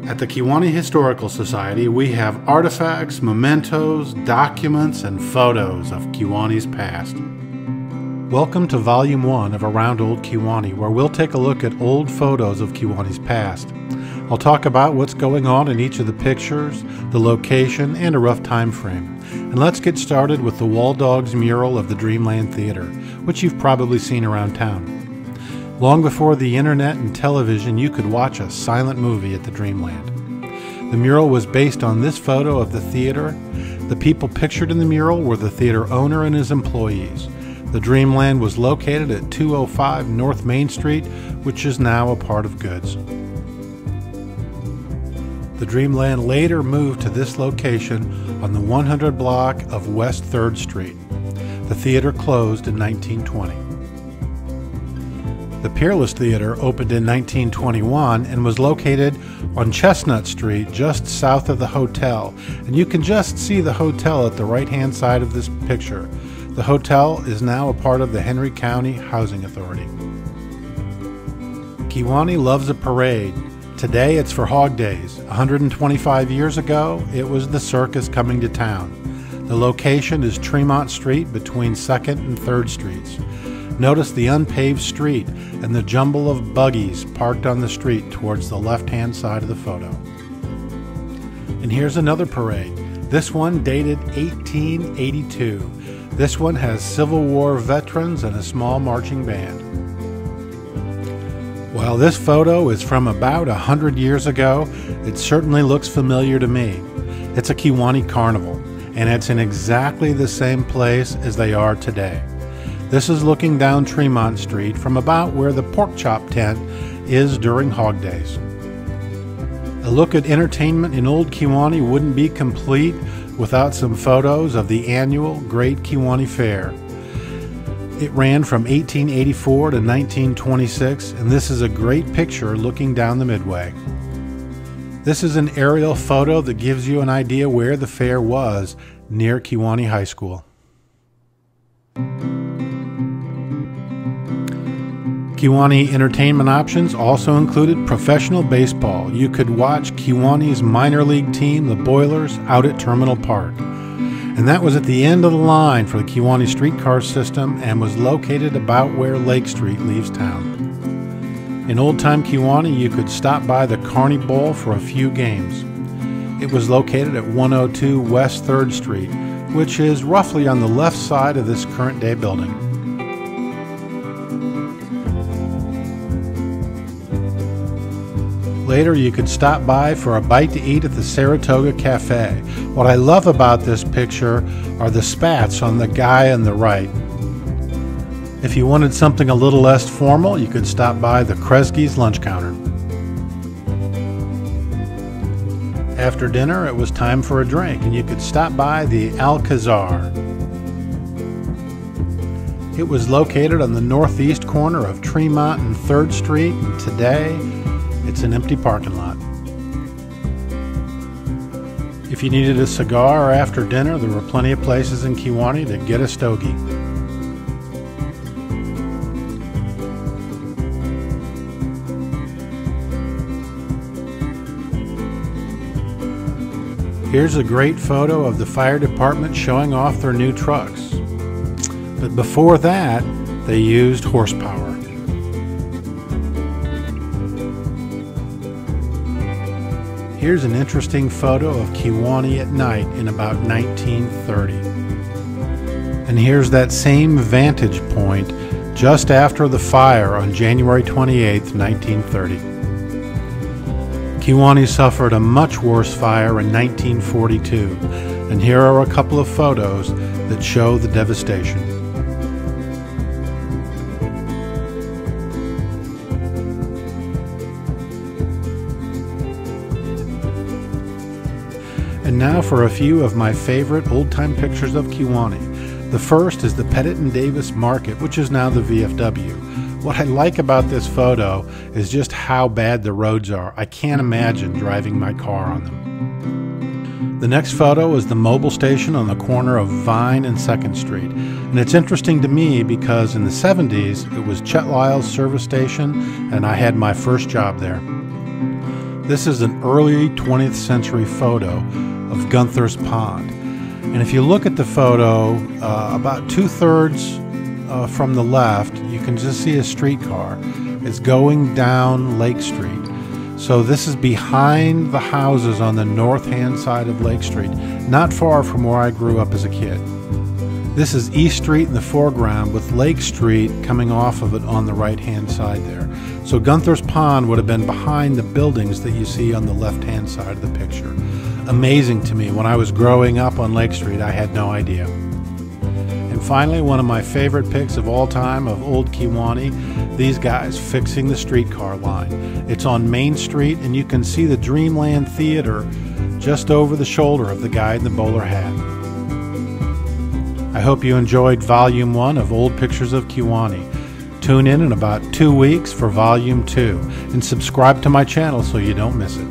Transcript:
At the Kewanee Historical Society, we have artifacts, mementos, documents, and photos of Kewanee's past. Welcome to Volume 1 of Around Old Kewanee, where we'll take a look at old photos of Kewanee's past. I'll talk about what's going on in each of the pictures, the location, and a rough time frame. And let's get started with the Wall Dogs mural of the Dreamland Theater, which you've probably seen around town. Long before the internet and television, you could watch a silent movie at the Dreamland. The mural was based on this photo of the theater. The people pictured in the mural were the theater owner and his employees. The Dreamland was located at 205 North Main Street, which is now a part of Goods. The Dreamland later moved to this location on the 100 block of West 3rd Street. The theater closed in 1920. The Peerless Theater opened in 1921 and was located on Chestnut Street just south of the hotel, and you can just see the hotel at the right-hand side of this picture. The hotel is now a part of the Henry County Housing Authority. Kewanee loves a parade. Today it's for Hog Days. 125 years ago, it was the circus coming to town. The location is Tremont Street between 2nd and 3rd Streets. Notice the unpaved street and the jumble of buggies parked on the street towards the left-hand side of the photo. And here's another parade. This one dated 1882. This one has Civil War veterans and a small marching band. While this photo is from about 100 years ago, it certainly looks familiar to me. It's a Kewanee carnival, and it's in exactly the same place as they are today. This is looking down Tremont Street from about where the pork chop tent is during Hog Days. A look at entertainment in Old Kewanee wouldn't be complete without some photos of the annual Great Kewanee Fair. It ran from 1884 to 1926, and this is a great picture looking down the midway. This is an aerial photo that gives you an idea where the fair was, near Kewanee High School. Kewanee entertainment options also included professional baseball. You could watch Kewanee's minor league team, the Boilers, out at Terminal Park. And that was at the end of the line for the Kewanee streetcar system and was located about where Lake Street leaves town. In old-time Kewanee, you could stop by the Kearney Bowl for a few games. It was located at 102 West 3rd Street, which is roughly on the left side of this current-day building. Later, you could stop by for a bite to eat at the Saratoga Cafe. What I love about this picture are the spats on the guy on the right. If you wanted something a little less formal, you could stop by the Kresge's lunch counter. After dinner, it was time for a drink, and you could stop by the Alcazar. It was located on the northeast corner of Tremont and 3rd Street, and today, it's an empty parking lot. If you needed a cigar after dinner, there were plenty of places in Kewanee to get a stogie. Here's a great photo of the fire department showing off their new trucks. But before that, they used horsepower. Here's an interesting photo of Kewanee at night in about 1930. And here's that same vantage point just after the fire on January 28, 1930. Kewanee suffered a much worse fire in 1942, and here are a couple of photos that show the devastation. And now for a few of my favorite old-time pictures of Kewanee. The first is the Pettitte and Davis Market, which is now the VFW. What I like about this photo is just how bad the roads are. I can't imagine driving my car on them. The next photo is the Mobil station on the corner of Vine and 2nd Street. And it's interesting to me because in the 70s, it was Chet Lyle's service station, and I had my first job there. This is an early 20th century photo of Gunther's Pond. And if you look at the photo, about 2/3 from the left, you can just see a streetcar. It's going down Lake Street. So this is behind the houses on the north-hand side of Lake Street, not far from where I grew up as a kid. This is East Street in the foreground with Lake Street coming off of it on the right-hand side there. So Gunther's Pond would have been behind the buildings that you see on the left-hand side of the picture. Amazing to me. When I was growing up on Lake Street, I had no idea. And finally, one of my favorite pics of all time of old Kewanee, these guys fixing the streetcar line. It's on Main Street, and you can see the Dreamland Theater just over the shoulder of the guy in the bowler hat. I hope you enjoyed Volume 1 of Old Pictures of Kewanee. Tune in about 2 weeks for Volume 2, and subscribe to my channel so you don't miss it.